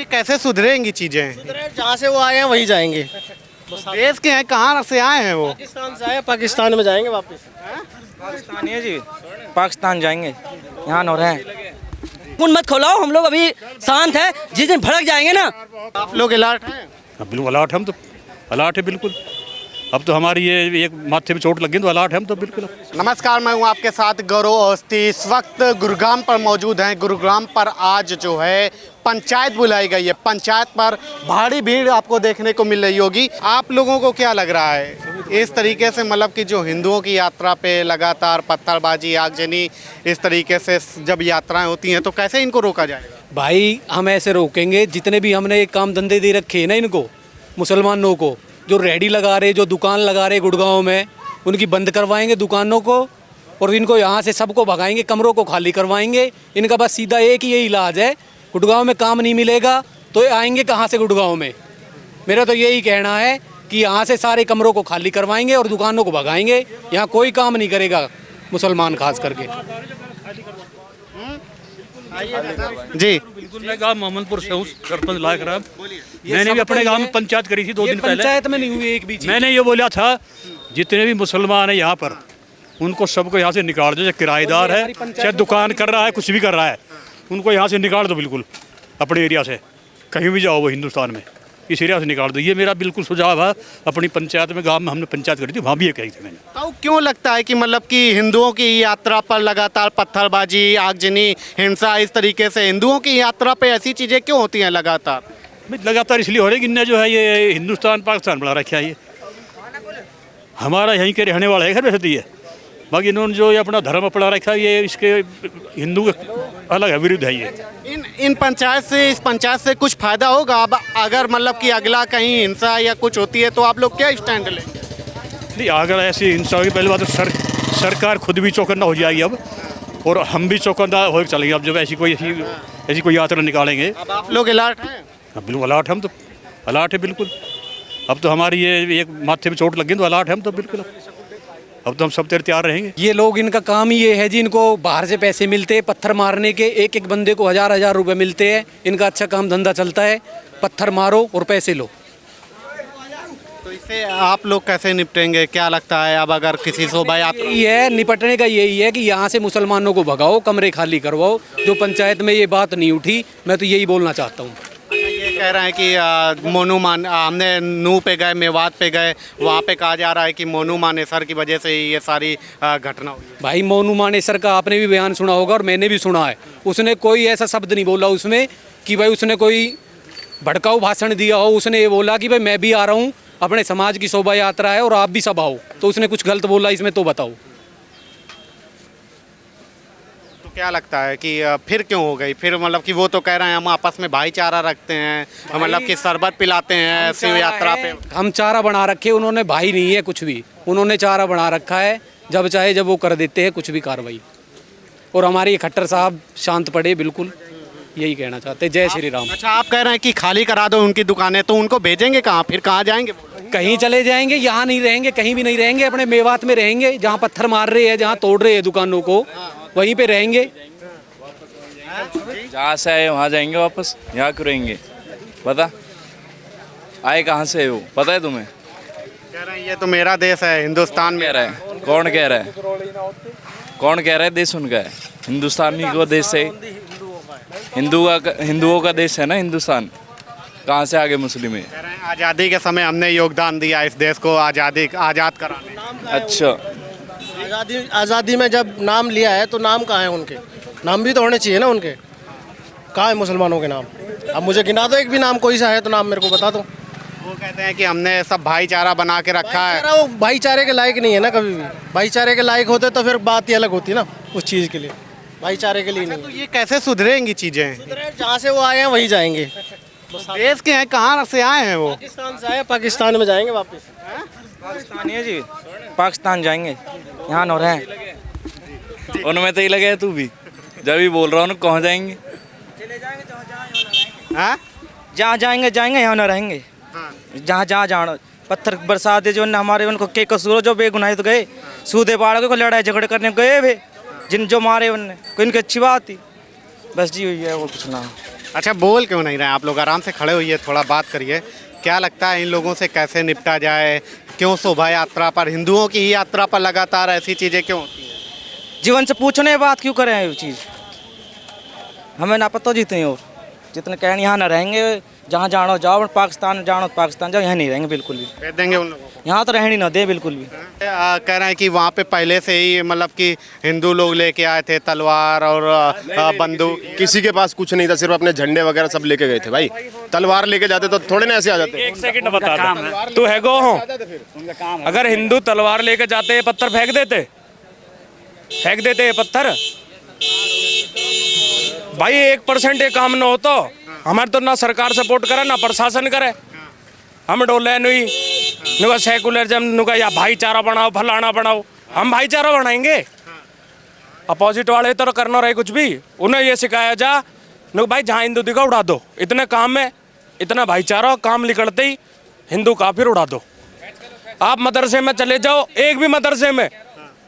कैसे सुधरेंगी चीजें? जहाँ से वो आए हैं वहीं जाएंगे। देश के हैं, कहाँ से आए हैं वो? पाकिस्तान से आए, पाकिस्तान में जाएंगे वापस। पाकिस्तान है जी, पाकिस्तान जाएंगे, यहाँ न रहे हैं। उन मत खोलाओ, हम लोग अभी शांत है, जिस दिन भड़क जाएंगे ना। आप लोग अलर्ट हैं? बिल्कुल अलर्ट, हम तो अलर्ट है बिल्कुल। अब तो हमारी ये एक माथे पे चोट लगी तो अलर्ट है हम तो बिल्कुल। नमस्कार, मैं हूं आपके साथ गौरव अवस्थी। इस वक्त गुरुग्राम पर मौजूद हैं। गुरुग्राम पर आज जो है पंचायत बुलाई गई है। पंचायत पर भारी भीड़ आपको देखने को मिल रही होगी। आप लोगों को क्या लग रहा है इस तरीके से, मतलब कि जो हिंदुओं की यात्रा पे लगातार पत्थरबाजी, आगजनी, इस तरीके से जब यात्राएं होती हैं तो कैसे इनको रोका जाएगा? भाई हम ऐसे रोकेंगे, जितने भी हमने काम धंधे दे रखे हैं ना इनको, मुसलमानों को, जो रेडी लगा रहे, जो दुकान लगा रहे गुड़गांव में, उनकी बंद करवाएंगे दुकानों को और इनको यहाँ से सबको भगाएंगे, कमरों को खाली करवाएंगे। इनका बस सीधा एक ही यही इलाज है, गुड़गांव में काम नहीं मिलेगा तो आएंगे कहाँ से गुड़गांव में। मेरा तो यही कहना है कि यहाँ से सारे कमरों को खाली करवाएंगे और दुकानों को भगाएंगे। यहाँ कोई काम नहीं करेगा मुसलमान खास करके। जी बिल्कुल, मैं गाँव मोहम्मदपुर से हूँ, सरपंच लायक राम। मैंने भी अपने गाँव में पंचायत करी थी 2 दिन पहले। पंचायत में नहीं हुई एक भी चीज। मैंने ये बोला था जितने भी मुसलमान हैं यहाँ पर, उनको सबको यहाँ से निकाल दो। चाहे किराएदार है, चाहे दुकान कर रहा है, कुछ भी कर रहा है, उनको यहाँ से निकाल दो बिल्कुल। अपने एरिया से कहीं भी जाओ वो हिंदुस्तान में, इस एरिया से निकाल दो। ये मेरा बिल्कुल सुझाव है। अपनी पंचायत में, गांव में हमने पंचायत करी थी, वहाँ भी ये कही थी मैंने। तो क्यों लगता है कि मतलब कि हिंदुओं की यात्रा पर लगातार पत्थरबाजी, आगजनी, हिंसा, इस तरीके से हिंदुओं की यात्रा पे ऐसी चीज़ें क्यों होती हैं लगातार? लगातार इसलिए हो रही है कि इनने जो है ये हिंदुस्तान पाकिस्तान बना रखा है। ये हमारा यहीं के रहने वाला है, घर रहती है। बाकी इन्होंने जो ये अपना धर्म अपना रखा है, ये इसके हिंदू अलग है, विरुद्ध है ये। इन पंचायत से, इस पंचायत से कुछ फायदा होगा? अब अगर मतलब कि अगला कहीं हिंसा या कुछ होती है तो आप लोग क्या स्टैंड लेंगे? नहीं, अगर ऐसी हिंसा होगी, पहली बात तो सरकार खुद भी चौकन्ना हो जाएगी अब, और हम भी चौकन्ना हो चलेंगे अब जब ऐसी कोई यात्रा निकालेंगे। अब आप लोग अलर्ट हैं? बिल्कुल अलर्ट, हम तो अलर्ट है बिल्कुल। अब तो हमारी ये एक माथे पे चोट लगी तो अलर्ट है हम तो बिल्कुल। अब तो हम सब तैयार रहेंगे। ये लोग, इनका काम ही ये है जी, इनको बाहर से पैसे मिलते हैं पत्थर मारने के। एक एक बंदे को 1000-1000 रुपए मिलते हैं। इनका अच्छा काम धंधा चलता है, पत्थर मारो और पैसे लो। तो इससे आप लोग कैसे निपटेंगे, क्या लगता है? अब अगर किसी शोभा यात्रा, यही है निपटने का, यही है कि यहाँ से मुसलमानों को भगाओ, कमरे खाली करवाओ। जो पंचायत में ये बात नहीं उठी, मैं तो यही बोलना चाहता हूँ। ये कह रहे हैं कि मोनू मान, हमने नूह पे गए, मेवात पे गए, वहाँ पे कहा जा रहा है कि मोनू मानेसर की वजह से ही ये सारी घटना हुई है। भाई मोनू मानेसर का आपने भी बयान सुना होगा और मैंने भी सुना है। उसने कोई ऐसा शब्द नहीं बोला उसमें कि भाई उसने कोई भड़काऊ भाषण दिया हो। उसने ये बोला कि भाई मैं भी आ रहा हूँ, अपने समाज की शोभा यात्रा है और आप भी सब आओ। तो उसने कुछ गलत बोला इसमें तो बताओ। तो क्या लगता है कि फिर क्यों हो गई? फिर मतलब कि वो तो कह रहे हैं हम आपस में भाईचारा रखते हैं, मतलब कि शरबत पिलाते हैं शिव यात्रा पे। हम चारा बना रखे, उन्होंने भाई नहीं है कुछ भी, उन्होंने चारा बना रखा है। जब चाहे जब वो कर देते हैं कुछ भी कार्रवाई। और हमारे ये खट्टर साहब शांत पड़े, बिल्कुल यही कहना चाहते। जय श्री राम। अच्छा, आप कह रहे हैं कि खाली करा दो उनकी दुकानें, तो उनको भेजेंगे कहाँ? फिर कहाँ जाएंगे? कहीं चले जाएंगे, यहाँ नहीं रहेंगे, कहीं भी नहीं रहेंगे। अपने मेवात में रहेंगे, जहाँ पत्थर मार रहे हैं, जहाँ तोड़ रहे हैं दुकानों को, वहीं पे रहेंगे। जहाँ से आए वहाँ जाएंगे वापस, यहाँ क्यों रहेंगे? पता आए कहाँ से है वो, पता है तुम्हें? कह रहे हैं ये तो मेरा देश है, हिंदुस्तान में। कह रहा है कौन? कह रहा है कौन? कह रहा है देश उनका है, हिंदुस्तानी को देश है, हिंदुओं का देश है ना हिंदुस्तान। कहाँ से आगे मुस्लिम है? कह रहे हैं आज़ादी के समय हमने योगदान दिया इस देश को आज़ाद कराने। अच्छा, आज़ादी में जब नाम लिया है तो नाम कहाँ है उनके? नाम भी तो होने चाहिए ना उनके। कहाँ है मुसलमानों के नाम? अब मुझे गिना दो एक भी नाम, कोई सा है तो नाम मेरे को बता दो। वो कहते हैं कि हमने सब भाईचारा बना के रखा है। वो भाईचारे के लायक नहीं है ना कभी भी। भाईचारे के लायक होते तो फिर बात ही अलग होती ना उस चीज़ के लिए। भाईचारे के लिए नहीं। तो ये कैसे सुधरेंगी चीजें? जहाँ से वो आए हैं वहीं जाएंगे। देश के हैं, कहाँ से आए हैं वो? पाकिस्तान से आए, पाकिस्तान में जाएंगे वापस। पाकिस्तान है जी, पाकिस्तान जाएंगे, यहाँ न रहे हैं। उनमें तो ही लगे तू भी, जब भी बोल रहा हूँ कहाँ जाएंगे? जहाँ जाएंगे जाएंगे, यहाँ न रहेंगे। जहाँ जहाँ जाना पत्थर बरसात है जो हमारे, उनको के कसूर जो बेगुनाह तो गए, सूदे बाढ़ को लड़ाई झगड़े करने गए वे, जिन जो मारे उनने कोई इनकी अच्छी बात थी। बस जी हुई है, वो कुछ ना। अच्छा, बोल क्यों नहीं रहे आप लोग? आराम से खड़े होइए, थोड़ा बात करिए। क्या लगता है इन लोगों से कैसे निपटा जाए? क्यों शोभा यात्रा पर, हिंदुओं की ही यात्रा पर लगातार ऐसी चीज़ें क्यों होती हैं? जीवन से पूछने बात क्यों करें ये चीज़? हमें ना पता जितने और जितने कहें यहाँ ना रहेंगे, जहाँ जानो जाओ, पाकिस्तान जानो पाकिस्तान जाओ, यहाँ नहीं रहेंगे बिल्कुल भी। भेज देंगे उन लोगों को? यहाँ तो रहने ना दे बिल्कुल भी। कह रहे हैं कि वहाँ पे पहले से ही मतलब कि हिंदू लोग लेके आए थे तलवार और बंदूक। किसी के पास कुछ नहीं था, सिर्फ अपने झंडे वगैरह सब लेके गए थे भाई। तलवार लेके जाते तो थोड़े ना ऐसे आ जाते। एक सेकंड बता दो, तू है गो हो? अगर हिंदू तलवार लेके जाते पत्थर फेंक देते पत्थर भाई। 1% ये काम न हो तो हमारे तो ना सरकार सपोर्ट करे ना प्रशासन करे। हम डोले नहीं सेकुलरिज्म नुका या भाईचारा बनाओ फलाना बनाओ, हम भाईचारा बनाएंगे। अपोजिट वाले तो करना रहे कुछ भी, उन्हें ये सिखाया जा नुका भाई जहाँ हिंदू दिखा उड़ा दो, इतने काम में इतना भाईचारा, काम निकलते ही हिंदू काफिर उड़ा दो। आप मदरसे में चले जाओ, एक भी मदरसे में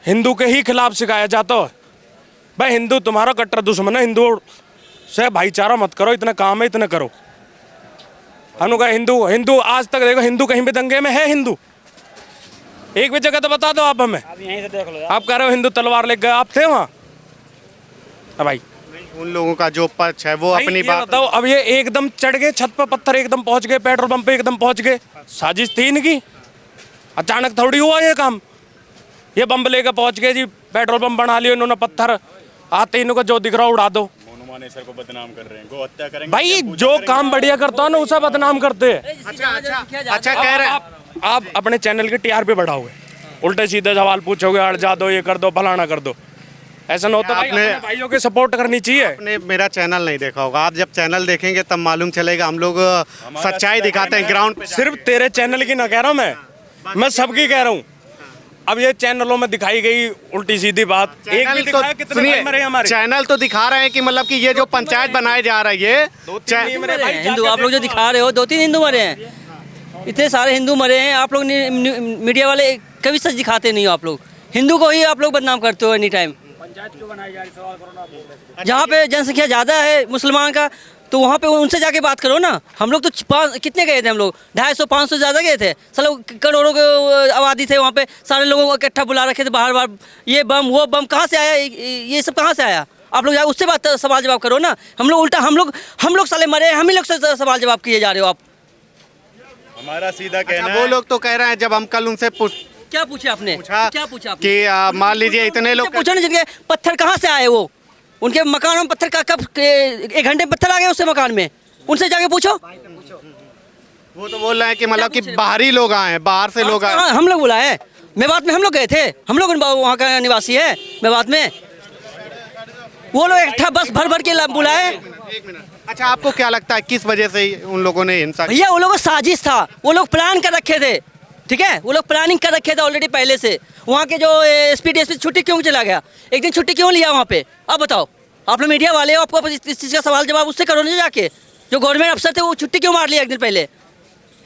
हिंदू के ही खिलाफ सिखाया जाता है भाई हिंदू तुम्हारा कट्टर दुश्मन है, हिंदू से भाईचारा मत करो, इतना काम है इतना करो। हम कहा हिंदू आज तक देखो हिंदू कहीं भी दंगे में है? हिंदू एक भी जगह तो बता दो आप हमें। यहीं से देख लो। आप कह रहे हो हिंदू तलवार लेके गए, आप थे वहाँ? भाई उन लोगों का जो पक्ष है वो अपनी बात बताओ। अब ये एकदम चढ़ गए छत पर, पत्थर एकदम पहुंच गए, पेट्रोल पंप पे एकदम पहुंच गए। साजिश थी इनकी, अचानक थोड़ी हुआ ये काम। ये बम लेकर पहुंच गए जी, पेट्रोल पंप बना लिया इन्होंने, पत्थर आते इनको जो दिख रहा उड़ा दो। को बदनाम कर रहे हैं, गो हत्या करेंगे भाई जो काम बढ़िया करता है ना उसे बदनाम करते हैं। अच्छा कह रहे हैं आप अपने चैनल की टीआरपी बढ़ाओगे, उल्टे सीधे सवाल पूछोगे, हट जा दो, ये कर दो, फलाना कर दो। ऐसा ना होता। आपने अपने भाइयों की सपोर्ट करनी चाहिए। आपने मेरा चैनल नहीं देखा होगा, आप जब चैनल देखेंगे तब मालूम चलेगा। हम लोग सच्चाई दिखाते हैं ग्राउंड पे। सिर्फ तेरे चैनल की ना कह रहा हूँ मैं सबकी कह रहा हूँ। अब ये चैनलों में दिखाई गई उल्टी सीधी बात, एक भी दिखाया कितने भाई मरे हमारे? चैनल तो दिखा रहे हैं कि मतलब कि ये जो पंचायत बनाए जा रही है, हिंदू आप लोग जो दिखा रहे हो, 2-3 हिंदू मरे हैं, इतने सारे हिंदू मरे हैं। आप लोग मीडिया वाले कभी सच दिखाते नहीं हो। आप लोग हिंदू को ही आप लोग बदनाम करते हो एनी टाइम। जहाँ पे जनसंख्या ज़्यादा है मुसलमान का, तो वहाँ पे उनसे जाके बात करो ना। हम लोग तो कितने गए थे? हम लोग 250-500 ज़्यादा गए थे। सालों करोड़ों के आबादी थे वहाँ पे, सारे लोगों को इकट्ठा बुला रखे थे बाहर। ये बम वो बम कहाँ से आया? ये सब कहाँ से आया? आप लोग उससे बात सवाल जवाब करो ना। हम लोग उल्टा हम लोग साले मरे, हम ही लोग से सवाल जवाब किए जा रहे हो आप। हमारा सीधा कहना वो लोग तो कह रहे हैं, जब हम कल उनसे क्या पूछे आपने? क्या पूछा आपने? कि मान लीजिए इतने लोग पूछो ना, जिनके पत्थर कहाँ से आए, वो उनके मकान में पत्थर का कब 1 घंटे में पत्थर आ गए उससे मकान में, उनसे जाके पूछो। वो तो बोल रहे हैं कि मतलब कि बाहरी लोग आए हैं, बाहर से लोग आए। हाँ, हम लोग बुलाए, मेवात में हम लोग गए थे, हम लोग वहाँ का निवासी है मेवात में। वो लोग इकट्ठा बस भर भर के बुलाए। अच्छा, आपको क्या लगता है किस वजह से उन लोगों ने हिंसा की? भैया वो लोगों का साजिश था, वो लोग प्लान कर रखे थे, ठीक है? वो लोग प्लानिंग कर रखे थे ऑलरेडी पहले से। वहाँ के जो एसपी डीएसपी छुट्टी क्यों चला गया? एक दिन छुट्टी क्यों लिया वहाँ पे? अब बताओ, आप लोग मीडिया वाले हो, आपको इस चीज़ का सवाल जवाब उससे करो ना जाके। जो गवर्नमेंट अफसर थे वो छुट्टी क्यों मार लिया एक दिन पहले?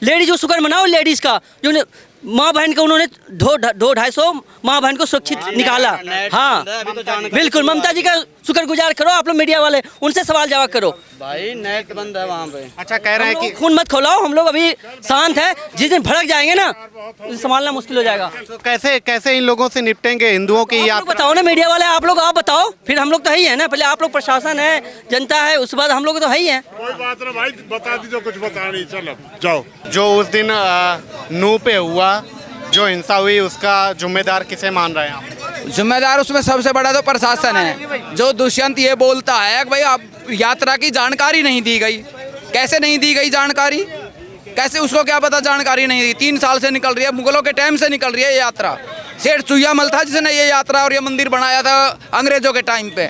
लेडीज जो शुक्र मनाओ, लेडीज़ का जो माँ बहन को उन्होंने 200-250 माँ बहन को सुरक्षित निकाला। हाँ बिल्कुल, ममता जी का शुक्रगुजार करो आप लोग मीडिया वाले, उनसे सवाल जवाब करो। भाई नेट बंद है वहाँ पे। अच्छा, कह रहे हैं कि खून मत खोलाओ, हम लोग अभी शांत है। जिस दिन भड़क जाएंगे ना, संभालना मुश्किल हो जाएगा। तो कैसे इन लोगों से निपटेंगे? हिंदुओं की आप बताओ ना मीडिया वाले, आप लोग आप बताओ, फिर हम लोग तो है ही है ना। पहले आप लोग प्रशासन है, जनता है, उसके बाद हम लोग तो है ही है। कोई बात ना भाई, बता दीजिए कुछ बता नहीं, चलो जाओ। जो उस दिन नू पे हुआ जो हिंसा हुई, उसका जिम्मेदार किसे मान रहे हैं आप? जिम्मेदार उसमें सबसे बड़ा तो प्रशासन है। जो दुष्यंत ये बोलता है कि भाई आप यात्रा की जानकारी नहीं दी गई, कैसे नहीं दी गई जानकारी? कैसे उसको क्या पता जानकारी नहीं दी? 3 साल से निकल रही है, मुगलों के टाइम से निकल रही है ये यात्रा। सेठ चुयामल था जिसने ये यात्रा और ये मंदिर बनाया था अंग्रेजों के टाइम पे।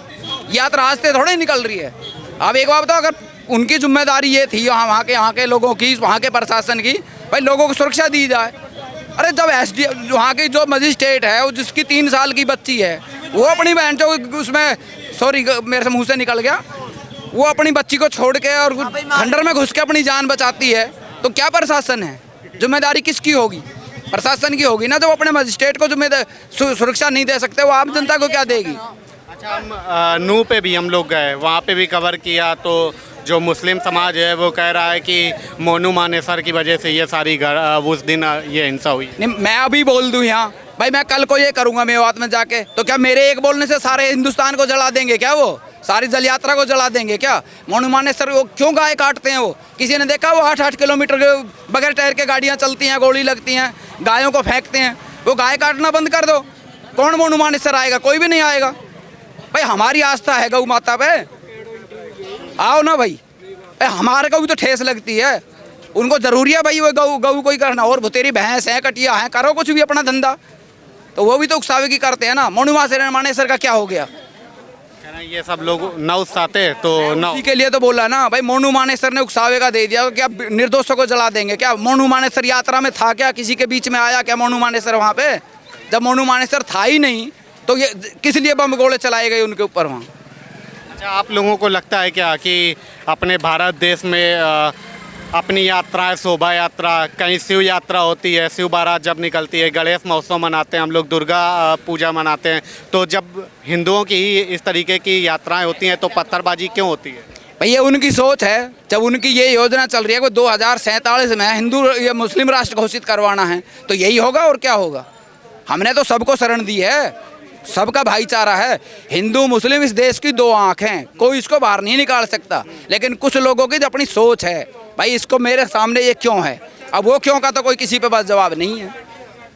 यात्रा आज से थोड़ी निकल रही है। अब एक बात बताओ, अगर उनकी जिम्मेदारी ये थी वहाँ के लोगों की, वहाँ के प्रशासन की, भाई लोगों को सुरक्षा दी जाए। अरे जब एसडीएम वहाँ की जो मजिस्ट्रेट है, जिसकी 3 साल की बच्ची है, वो अपनी बहन जो उसमें, सॉरी मेरे मुंह से निकल गया, वो अपनी बच्ची को छोड़ के और खंडर में घुस के अपनी जान बचाती है, तो क्या प्रशासन है? जिम्मेदारी किसकी होगी? प्रशासन की होगी ना। जो अपने मजिस्ट्रेट को सुरक्षा नहीं दे सकते, वो आम जनता को क्या देगी? अच्छा, हम नू पे भी हम लोग गए, वहाँ पे भी कवर किया, तो जो मुस्लिम समाज है वो कह रहा है कि मोनू मानेसर की वजह से ये सारी उस दिन ये हिंसा हुई। नहीं, मैं अभी बोल दूं यहाँ भाई, मैं कल को ये करूँगा मेवात में जाके, तो क्या मेरे एक बोलने से सारे हिंदुस्तान को जला देंगे क्या? वो सारी जल यात्रा को जला देंगे क्या? मोनू मानेसर वो क्यों गाय काटते हैं? वो किसी ने देखा? वो 8-8 किलोमीटर के बगैर टायर के गाड़ियाँ चलती हैं, गोली लगती हैं, गायों को फेंकते हैं। वो गाय काटना बंद कर दो, कौन मोनू मानेसर आएगा? कोई भी नहीं आएगा भाई। हमारी आस्था है गौ माता पे, आओ ना भाई। हमारे को भी तो ठेस लगती है, उनको जरूरी है भाई वो गऊ कोई करना। और तेरी भैंस है, कटिया है, करो कुछ भी अपना धंधा, तो वो भी तो उकसावे की करते हैं ना। मोनू मानेसर का क्या हो गया? ये सब लोग न उकसाते तो न, उसी के लिए तो बोला ना भाई, मोनू मानेसर ने उकसावे का दे दिया। क्या निर्दोषों को जला देंगे क्या? मोनू मानेसर यात्रा में था क्या? किसी के बीच में आया क्या मोनू मानेसर वहाँ पे? जब मोनू मानेसर था ही नहीं तो ये किस लिए बम गोले चलाए गए उनके ऊपर वहाँ? अच्छा, आप लोगों को लगता है क्या कि अपने भारत देश में अपनी यात्राएं, शोभा यात्रा, कहीं शिव यात्रा होती है, शिव बारात जब निकलती है, गणेश महोत्सव मनाते हैं हम लोग, दुर्गा पूजा मनाते हैं, तो जब हिंदुओं की ही इस तरीके की यात्राएं होती हैं तो पत्थरबाजी क्यों होती है? भाई ये उनकी सोच है। जब उनकी ये योजना चल रही है कि 2047 में हिंदू या मुस्लिम राष्ट्र घोषित करवाना है, तो यही होगा और क्या होगा? हमने तो सबको शरण दी है, सबका भाईचारा है। हिंदू मुस्लिम इस देश की दो आँख हैं, कोई इसको बाहर नहीं निकाल सकता। लेकिन कुछ लोगों की जो अपनी सोच है भाई, इसको मेरे सामने ये क्यों है, अब वो क्यों का तो कोई किसी पे पास जवाब नहीं है।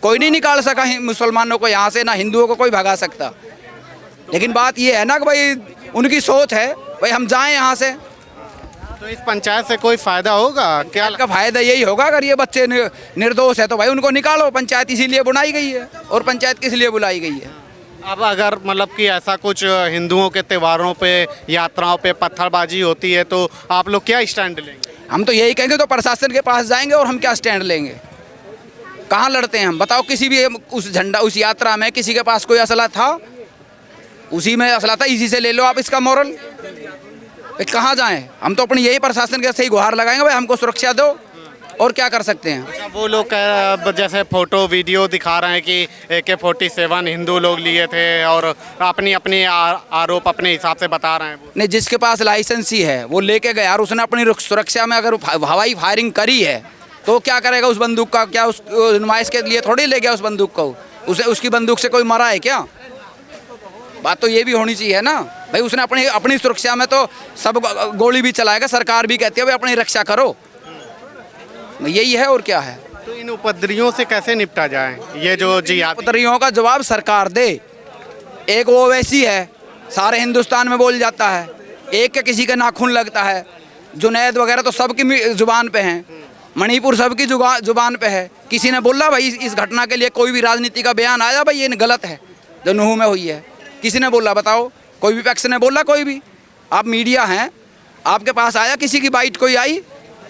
कोई नहीं निकाल सका मुसलमानों को यहाँ से, ना हिंदुओं को कोई भगा सकता। लेकिन बात ये है ना कि भाई उनकी सोच है भाई हम जाएं यहाँ से। तो इस पंचायत से कोई फायदा होगा क्या? का फायदा यही होगा अगर ये बच्चे निर्दोष है तो भाई उनको निकालो। पंचायत इसीलिए बनाई गई है, और पंचायत किस लिए बुलाई गई है? अब अगर मतलब कि ऐसा कुछ हिंदुओं के त्योहारों पे, यात्राओं पे पत्थरबाजी होती है तो आप लोग क्या स्टैंड लेंगे? हम तो यही कहेंगे, तो प्रशासन के पास जाएंगे और हम क्या स्टैंड लेंगे? कहाँ लड़ते हैं हम बताओ? किसी भी उस झंडा, उस यात्रा में किसी के पास कोई असला था? उसी में असला था, इसी से ले लो आप इसका मोरल। कहाँ जाएं? हम तो अपनी यही प्रशासन के सही गुहार लगाएंगे भाई हमको सुरक्षा दो, और क्या कर सकते हैं? अच्छा, वो लोग जैसे फोटो वीडियो दिखा रहे हैं कि AK-47 हिंदू लोग लिए थे और अपनी आरोप अपने हिसाब से बता रहे हैं। नहीं, जिसके पास लाइसेंस ही है वो लेके गया, और उसने अपनी सुरक्षा में अगर हवाई फायरिंग करी है तो क्या करेगा उस बंदूक का? क्या उस नुमाइश के लिए थोड़ी ले गया उस बंदूक को? उसे उसकी बंदूक से कोई मरा है क्या? बात तो ये भी होनी चाहिए ना भाई। उसने अपनी सुरक्षा में तो सब गोली भी चलाएगा, सरकार भी कहती है भाई अपनी रक्षा करो, यही है और क्या है। तो इन उपद्रवियों से कैसे निपटा जाए? ये जो उपद्रवियों का जवाब सरकार दे। एक वो वैसी है सारे हिंदुस्तान में बोल जाता है, एक के किसी का नाखून लगता है, जुनैद वगैरह तो सबकी जुबान पे हैं, मणिपुर सबकी जुबान पे है। किसी ने बोला भाई इस घटना के लिए कोई भी राजनीति का बयान आया भाई ये गलत है जो नूह में हुई है? किसी ने बोला? बताओ, कोई भी पक्ष ने बोला? कोई भी? आप मीडिया हैं, आपके पास आया किसी की बाइट कोई आई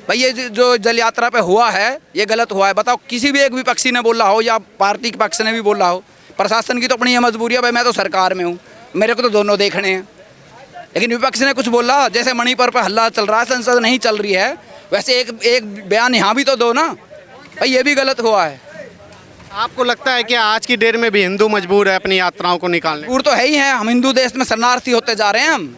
भाई ये जो जल यात्रा पे हुआ है ये गलत हुआ है? बताओ, किसी भी एक विपक्षी ने बोला हो या पार्टी के पक्ष ने भी बोला हो? प्रशासन की तो अपनी ये मजबूरी है भाई, मैं तो सरकार में हूँ, मेरे को तो दोनों देखने हैं। लेकिन विपक्ष ने कुछ बोला, जैसे मणिपुर पर हल्ला चल रहा है, संसद नहीं चल रही है, वैसे एक बयान यहाँ भी तो दो ना भाई, ये भी गलत हुआ है। आपको लगता है कि आज की डेट में भी हिंदू मजबूर है अपनी यात्राओं को निकालने? मजबूर तो है ही है, हम हिंदू देश में शरणार्थी होते जा रहे हैं हम।